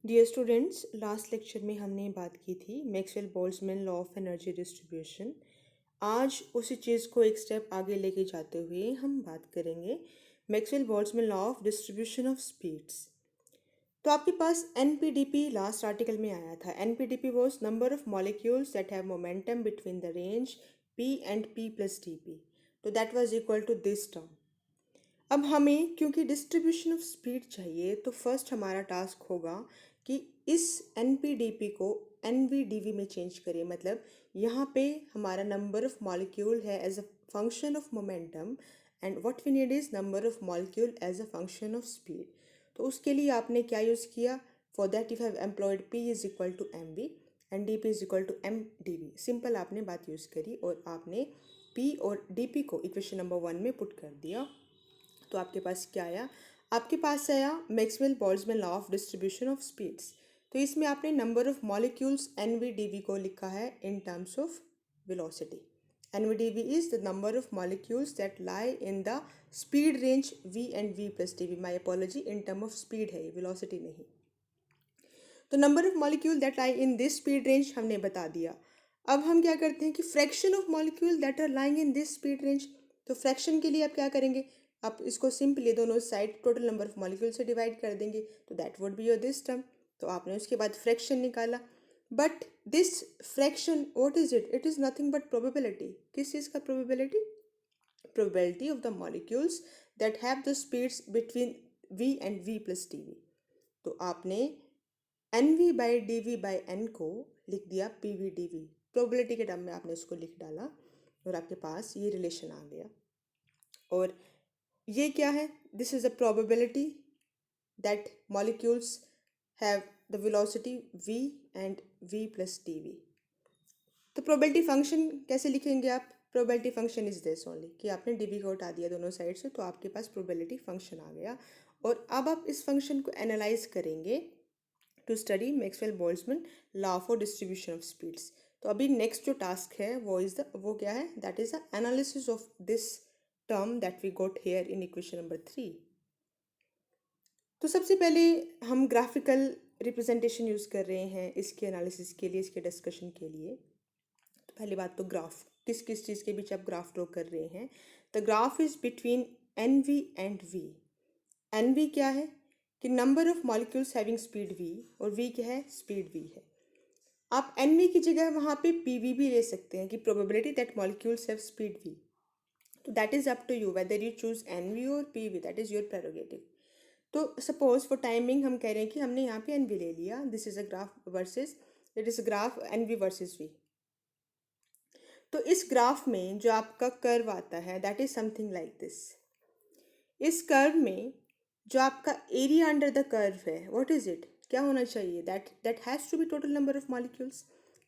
Dear students, last lecture में हमने बात की थी Maxwell Boltzmann law of energy distribution. आज उसी चीज़ को एक स्टेप आगे लेके जाते हुए हम बात करेंगे Maxwell Boltzmann law of distribution of speeds. तो आपके पास एनपीडीपी लास्ट आर्टिकल में आया था। N P D P was number of molecules that have momentum between the range P and P plus D P. तो that was equal to this term. अब हमें क्योंकि डिस्ट्रीब्यूशन ऑफ स्पीड चाहिए तो फर्स्ट हमारा टास्क होगा कि इस एन को एन में चेंज करें। मतलब यहाँ पे हमारा नंबर ऑफ मॉलिक्यूल है as a function of momentum and what we need is number of molecule as a function of speed. तो उसके लिए आपने क्या यूज़ किया? For that you have employed p is equal to m v and d p is equal to m d v. Simple आपने बात use करी और आपने पी और डी पी को इक्वेशन नंबर 1 में पुट कर दिया। तो आपके पास क्या आया? आपके पास आया Maxwell Boltzmann law of distribution of speeds. तो इसमें आपने number of molecules n v d v को लिखा है in terms of velocity. N v d v is the number of molecules that lie in the speed range v and v plus d v. My apology, in term of speed है, velocity नहीं। तो number of molecule that lie in this speed range हमने बता दिया। अब हम क्या करते हैं कि fraction of molecule that are lying in this speed range. तो फ्रैक्शन के लिए आप क्या करेंगे? आप इसको सिंपली दोनों side total number of molecule से डिवाइड कर देंगे, तो that would be your this term. तो आपने उसके बाद फ्रैक्शन निकाला। But this fraction what is it? It is nothing but probability. किस चीज़ का probability? Probability of the molecules that have the speeds between v and v plus d v. तो आपने n v by d v by n को लिख दिया p v d v. Probability के term में आपने इसको लिख डाला और आपके पास ये रिलेशन आ गया। और ये क्या है? This is a probability that molecules have the velocity v and v plus d v. तो प्रोबेबिलिटी फंक्शन कैसे लिखेंगे आप? Probability function is this only कि आपने डी वी को हटा दिया दोनों साइड से, तो आपके पास प्रोबेबिलिटी फंक्शन आ गया। और अब आप इस फंक्शन को एनालाइज करेंगे to study Maxwell Boltzmann law for distribution of speeds. तो अभी नेक्स्ट जो टास्क है वो क्या है? That is the analysis of this term that we got here in equation number 3। तो सबसे पहले हम ग्राफिकल रिप्रेजेंटेशन यूज़ कर रहे हैं इसके एनालिसिस के लिए, इसके डिस्कशन के लिए। तो पहली बात तो ग्राफ, किस किस चीज़ के बीच आप ग्राफ ड्रॉ कर रहे हैं? The graph is between n v and v. N v क्या है? कि number of molecules having speed v, और v क्या है? स्पीड v है। आप एन वी की जगह वहाँ पे पी वी भी ले सकते हैं कि probability that molecules have speed v। तो that is up to you whether you choose N V और P V, that is your prerogative. तो सपोज फॉर टाइमिंग हम कह रहे हैं कि हमने यहाँ पे एन वी ले लिया। This is a graph versus, it is a graph n v versus v. तो इस ग्राफ में जो आपका कर्व आता है that is something like this. इस कर्व में जो आपका एरिया अंडर द कर्व है व्हाट इज इट? क्या होना चाहिए? That has to be total number of molecules.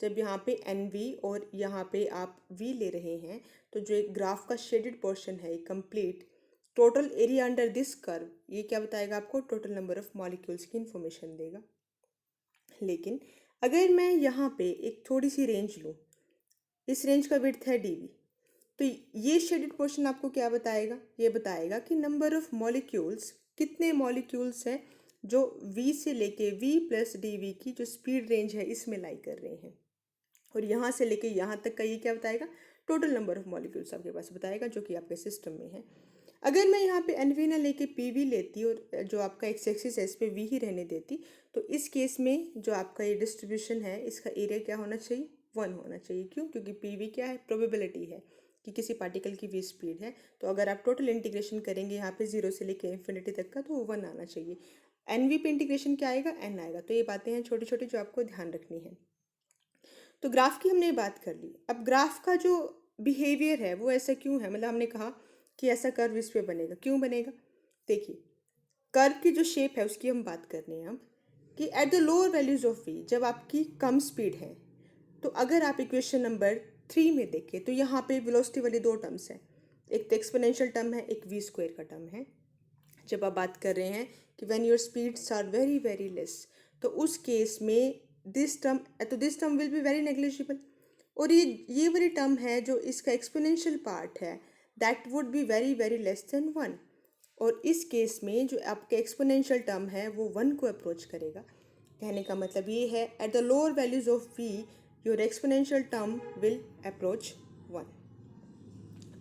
जब यहाँ पे एन वी और यहाँ पे आप वी ले रहे हैं तो जो एक ग्राफ का शेडेड पोर्शन है complete total area under this curve, ये क्या बताएगा आपको? टोटल नंबर ऑफ मॉलिक्यूल्स की इंफॉर्मेशन देगा। लेकिन अगर मैं यहाँ पे एक थोड़ी सी रेंज लूँ, इस रेंज का विड्थ है डी वी, तो ये शेडेड पोर्शन आपको क्या बताएगा? ये बताएगा कि नंबर ऑफ मॉलिक्यूल्स, कितने मॉलिक्यूल्स हैं जो v से लेके v प्लस डी वी की जो स्पीड रेंज है इसमें लाई कर रहे हैं। और यहाँ से लेके यहाँ तक का ये क्या बताएगा? टोटल नंबर ऑफ मॉलिक्यूल्स आपके पास बताएगा जो कि आपके सिस्टम में है। अगर मैं यहाँ पे एन वी ना लेके पी वी लेती और जो आपका एक्स एक्सिस है इस पर वी ही रहने देती, तो इस केस में जो आपका ये डिस्ट्रीब्यूशन है इसका एरिया क्या होना चाहिए? 1 होना चाहिए। क्यों? क्योंकि पी वी क्या है? प्रोबेबिलिटी है कि किसी पार्टिकल की वी स्पीड है। तो अगर आप टोटल इंटीग्रेशन करेंगे यहाँ पे 0 से लेके इन्फिनिटी तक का, तो 1 आना चाहिए। एन वी पे इंटीग्रेशन क्या आएगा? एन आएगा। तो ये बातें हैं छोटी छोटी जो आपको ध्यान रखनी है। तो ग्राफ की हमने बात कर ली। अब ग्राफ का जो बिहेवियर है वो ऐसा क्यों है? मतलब हमने कहा कि ऐसा कर्व इस पे बनेगा, क्यों बनेगा? देखिए, कर्व की जो शेप है उसकी हम बात कर रहे हैं अब कि at the lower values of v, जब आपकी कम स्पीड है, तो अगर आप इक्वेशन नंबर 3 में देखें तो यहाँ पे वेलोसिटी वाली 2 टर्म्स हैं। एक तो एक्सपोनेंशियल टर्म है, एक वी स्क्वायर का टर्म है। जब आप बात कर रहे हैं कि when your speeds are very very less, तो उस केस में this term will be very negligible. और ये वाली टर्म है जो इसका एक्सपोनेंशियल पार्ट है that would be very very less than 1। और इस केस में जो आपका एक्सपोनेंशियल टर्म है वो 1 को अप्रोच करेगा। कहने का मतलब ये है, at the lower values of v your exponential term will approach 1।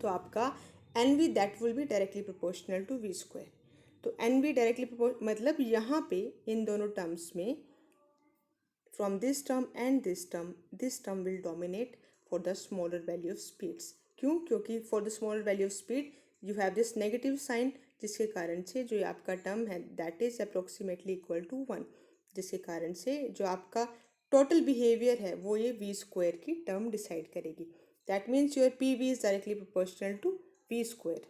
तो आपका n v that will be directly proportional to v square. तो एन वी डायरेक्टली मतलब यहाँ पे इन दोनों टर्म्स में from this term and this term will dominate for the smaller value of speeds। क्यों? क्योंकि for the smaller value of speed you have this negative sign, जिसके कारण से जो आपका टर्म है that is approximately equal to 1, जिसके कारण से जो आपका टोटल बिहेवियर है वो ये v स्क्वायर की टर्म डिसाइड करेगी। That means your p v is directly proportional to v square.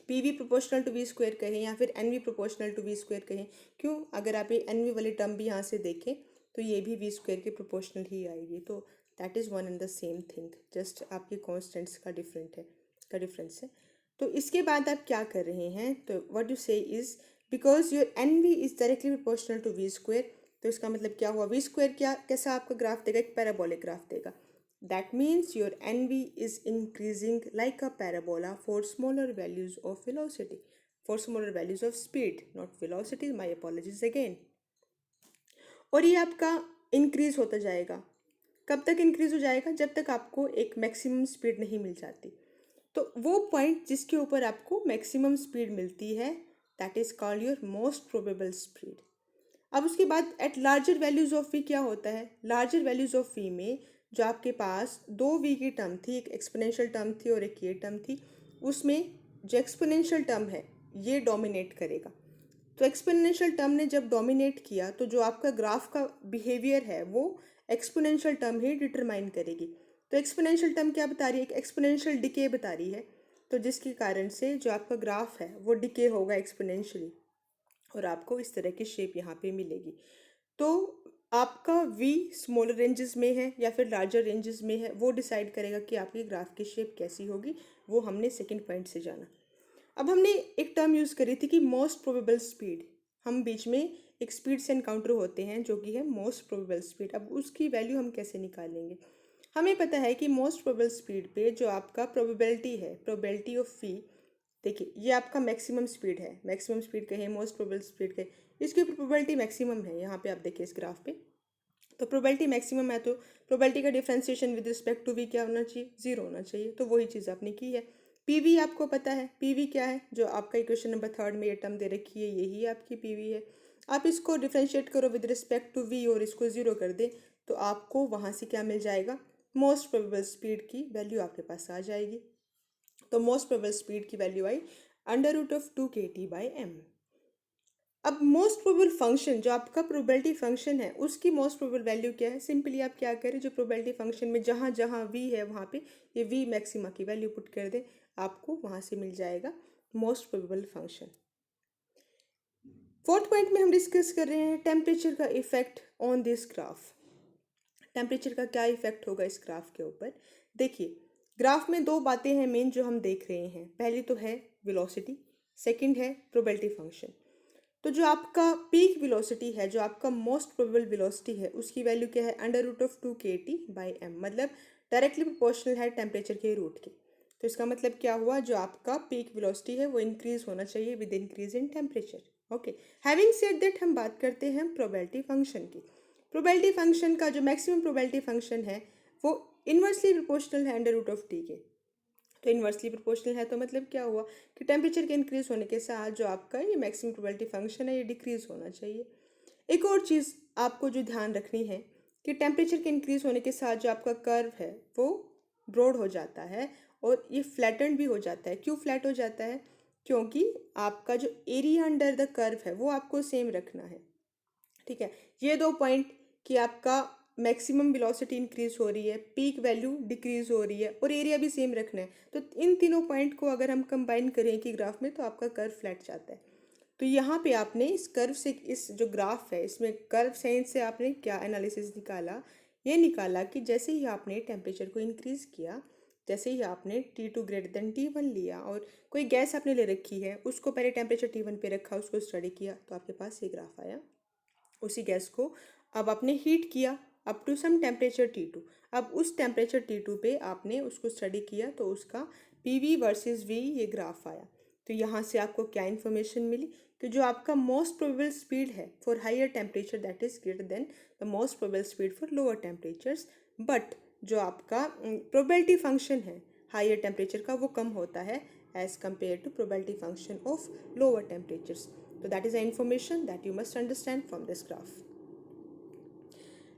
P v proportional to v square कहें या फिर n v proportional to v square कहें। क्यों? अगर आप ये एन वी वाली टर्म भी यहाँ से देखें तो ये भी वी स्क्वायर के प्रोपोर्शनल ही आएगी। तो that is one and the same thing, just आपके कॉन्स्टेंट्स का डिफरेंस है। तो इसके बाद आप क्या कर रहे हैं, तो what you say is because your n v is directly proportional to v square, तो इसका मतलब क्या हुआ, वी स्क्वायर क्या कैसा आपका ग्राफ देगा, एक पैराबोलिक ग्राफ देगा। That means your NV is increasing like a parabola for smaller values of velocity, for smaller values of speed, not velocity, my apologies again। और ये आपका इंक्रीज होता जाएगा। कब तक इंक्रीज हो जाएगा? जब तक आपको एक मैक्सिमम स्पीड नहीं मिल जाती। तो वो पॉइंट जिसके ऊपर आपको मैक्सिमम स्पीड मिलती है that is called your most probable speed. अब उसके बाद at larger values of v क्या होता है, लार्जर वैल्यूज ऑफ वी में जो आपके पास दो वी की टर्म थी, एक एक्सपोनेंशियल टर्म थी और एक ये टर्म थी, उसमें जो एक्सपोनेंशियल टर्म है ये डोमिनेट करेगा। तो एक्सपोनेंशियल टर्म ने जब डोमिनेट किया तो जो आपका ग्राफ का बिहेवियर है वो एक्सपोनेंशियल टर्म ही डिटरमाइन करेगी। तो एक्सपोनेंशियल टर्म क्या बता रही है, एक एक्सपोनेंशियल डिके बता रही है, तो जिसके कारण से जो आपका ग्राफ है वो डिके होगा एक्सपोनेंशियली और आपको इस तरह की शेप यहाँ पे मिलेगी। तो आपका v स्मॉलर रेंजेस में है या फिर लार्जर रेंजेस में है वो डिसाइड करेगा कि आपकी ग्राफ की शेप कैसी होगी। वो हमने सेकंड पॉइंट से जाना। अब हमने एक टर्म यूज़ करी थी कि मोस्ट प्रोबेबल स्पीड। हम बीच में एक स्पीड से एनकाउंटर होते हैं जो कि है मोस्ट प्रोबेबल स्पीड। अब उसकी वैल्यू हम कैसे निकालेंगे? हमें पता है कि मोस्ट प्रोबेबल स्पीड पे जो आपका प्रोबेबिलिटी है, प्रोबेबिलिटी ऑफ v, देखिए ये आपका मैक्सिमम स्पीड है, मैक्सिमम स्पीड कहें, मोस्ट प्रोबेबल स्पीड कहें, इसकी प्रोबेबिलिटी मैक्सिमम है। यहाँ पे आप देखिए इस ग्राफ पे तो प्रोबेबिलिटी मैक्सिमम है, तो प्रोबेबिलिटी का differentiation with respect to v क्या होना चाहिए, जीरो होना चाहिए। तो वही चीज़ आपने की है। पीवी आपको पता है, पीवी क्या है, जो आपका इक्वेशन नंबर 3 में ये टर्म दे रखी है यही आपकी पीवी है। आप इसको डिफ्रेंशिएट करो विद रिस्पेक्ट टू वी और इसको ज़ीरो कर दें तो आपको वहाँ से क्या मिल जाएगा, मोस्ट प्रोबेबल स्पीड की वैल्यू आपके पास आ जाएगी। तो मोस्ट प्रोबेबल स्पीड की वैल्यू आई √2 kT/m। अब मोस्ट प्रोबेबल फंक्शन जो आपका प्रोबेबिलिटी फंक्शन है उसकी मोस्ट प्रोबेबल वैल्यू क्या है, सिंपली आप क्या करें, जो प्रोबेबिलिटी फंक्शन में जहाँ जहाँ वी है वहाँ पे ये वी मैक्सिमा की वैल्यू पुट कर दें, आपको वहाँ से मिल जाएगा most probable function. Fourth point में हम डिस्कस कर रहे हैं टेम्परेचर का effect on this graph. Temperature का क्या इफेक्ट होगा इस ग्राफ के ऊपर? देखिए ग्राफ में दो बातें हैं मेन जो हम देख रहे हैं। पहली तो है वेलोसिटी, सेकंड है प्रोबेबिलिटी फंक्शन। तो जो आपका पीक वेलोसिटी है, जो आपका मोस्ट प्रोबेबल वेलोसिटी है, उसकी वैल्यू क्या है, √2 kT/m, मतलब डायरेक्टली प्रोपोर्शनल है टेम्परेचर के रूट के। तो इसका मतलब क्या हुआ, जो आपका पीक वेलोसिटी है वो इंक्रीज होना चाहिए with increase in temperature. Okay, having said that हम बात करते हैं प्रोबेबिलिटी फंक्शन की। प्रोबेबिलिटी फंक्शन का जो मैक्सिमम प्रोबेबिलिटी फंक्शन है वो इन्वर्सली प्रोपोर्शनल है √t के। तो इन्वर्सली प्रोपोर्शनल है तो मतलब क्या हुआ कि टेम्परेचर के इंक्रीज होने के साथ जो आपका ये मैक्सिमम प्रोबेबिलिटी फंक्शन है ये डिक्रीज होना चाहिए। एक और चीज़ आपको जो ध्यान रखनी है कि टेम्परेचर के इंक्रीज होने के साथ जो आपका कर्व है वो ब्रॉड हो जाता है और ये फ्लैटेंड भी हो जाता है। क्यों फ्लैट हो जाता है? क्योंकि आपका जो एरिया अंडर द कर्व है वो आपको सेम रखना है। ठीक है, ये दो पॉइंट कि आपका मैक्सिमम वेलोसिटी इंक्रीज हो रही है, पीक वैल्यू डिक्रीज हो रही है और एरिया भी सेम रखना है। तो इन तीनों पॉइंट को अगर हम कंबाइन करें कि ग्राफ में तो आपका कर्व फ्लैट जाता है। तो यहाँ पे आपने इस कर्व से, इस जो ग्राफ है इसमें कर्व साइंस से आपने क्या एनालिसिस निकाला, ये निकाला कि जैसे ही आपने टेम्परेचर को इंक्रीज किया, जैसे ही आपने T2 ग्रेटर देन T1 लिया और कोई गैस आपने ले रखी है उसको पहले टेम्परेचर T1 पे रखा, उसको स्टडी किया तो आपके पास ये ग्राफ आया। उसी गैस को अब आपने हीट किया up to some temperature T2। अब उस टेम्परेचर T2 पे आपने उसको स्टडी किया तो उसका PV वर्सेस V ये ग्राफ आया। तो यहाँ से आपको क्या इन्फॉर्मेशन मिली कि जो आपका मोस्ट प्रोबेबल स्पीड है for higher temperature that is greater than the most probable speed for lower temperatures, but जो आपका प्रोबेबिलिटी फंक्शन है हायर टेम्परेचर का वो कम होता है as compare to probability function of lower temperatures. तो that is the information that you must understand from this graph.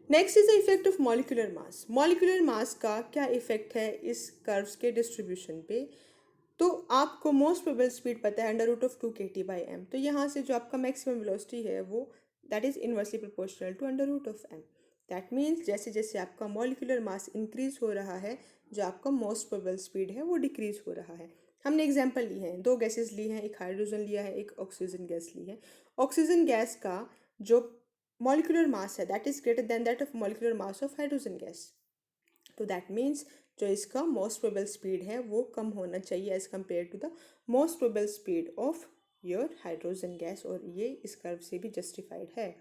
Next is the effect of molecular mass. Molecular mass का क्या effect है इस कर्व्स के डिस्ट्रीब्यूशन पे. तो आपको most probable speed पता है √2 kT/m. तो यहाँ से जो आपका मैक्सिमम वेलोसिटी है वो that is inversely proportional to √m. That means जैसे जैसे आपका मॉलिक्यूलर मास इंक्रीज हो रहा है जो आपका मोस्ट प्रोबेबल स्पीड है वो डिक्रीज हो रहा है. हमने एग्जाम्पल ली है, दो गैसेस ली हैं, एक हाइड्रोजन लिया है, एक ऑक्सीजन गैस ली है. ऑक्सीजन गैस का जो मॉलिक्यूलर मास है that is greater then that of molecular mass of hydrogen gas. तो दैट मीन्स जो इसका मोस्ट प्रोबेबल स्पीड है वो कम होना चाहिए as compare to the most probable speed of your hydrogen gas, और ये इस कर्व से भी जस्टिफाइड है.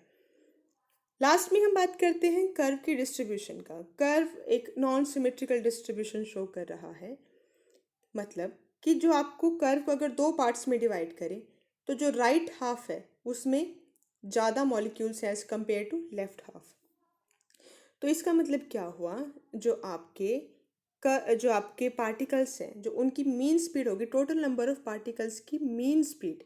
लास्ट में हम बात करते हैं कर्व की डिस्ट्रीब्यूशन का. कर्व एक नॉन सिमेट्रिकल डिस्ट्रीब्यूशन शो कर रहा है, मतलब कि जो आपको कर्व को अगर दो पार्ट्स में डिवाइड करें तो जो राइट हाफ है उसमें ज़्यादा मॉलिक्यूल्स हैं as compare to left half. तो इसका मतलब क्या हुआ, जो आपके पार्टिकल्स हैं जो उनकी मीन स्पीड होगी, टोटल नंबर ऑफ पार्टिकल्स की मीन स्पीड,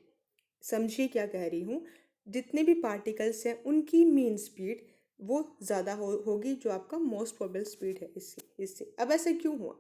समझिए क्या कह रही हूँ, जितने भी पार्टिकल्स हैं उनकी मीन स्पीड वो ज़्यादा होगी जो आपका मोस्ट प्रोबेबल स्पीड है इससे. अब ऐसा क्यों हुआ,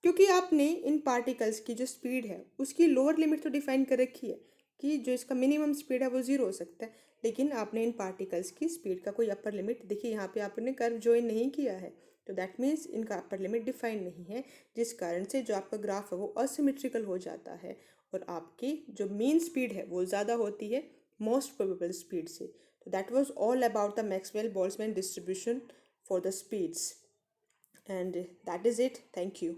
क्योंकि आपने इन पार्टिकल्स की जो स्पीड है उसकी लोअर लिमिट तो डिफाइन कर रखी है कि जो इसका मिनिमम स्पीड है वो 0 हो सकता है, लेकिन आपने इन पार्टिकल्स की स्पीड का कोई अपर लिमिट, देखिए यहाँ पे आपने कर्व ज्वाइन नहीं किया है, तो दैट मीन्स इनका अपर लिमिट डिफाइन नहीं है, जिस कारण से जो आपका ग्राफ है वो असिमेट्रिकल हो जाता है और आपकी जो मीन स्पीड है वो ज़्यादा होती है मोस्ट प्रोबेबल स्पीड से. तो that was all about the Maxwell Boltzmann distribution for the speeds, and that is it. Thank you.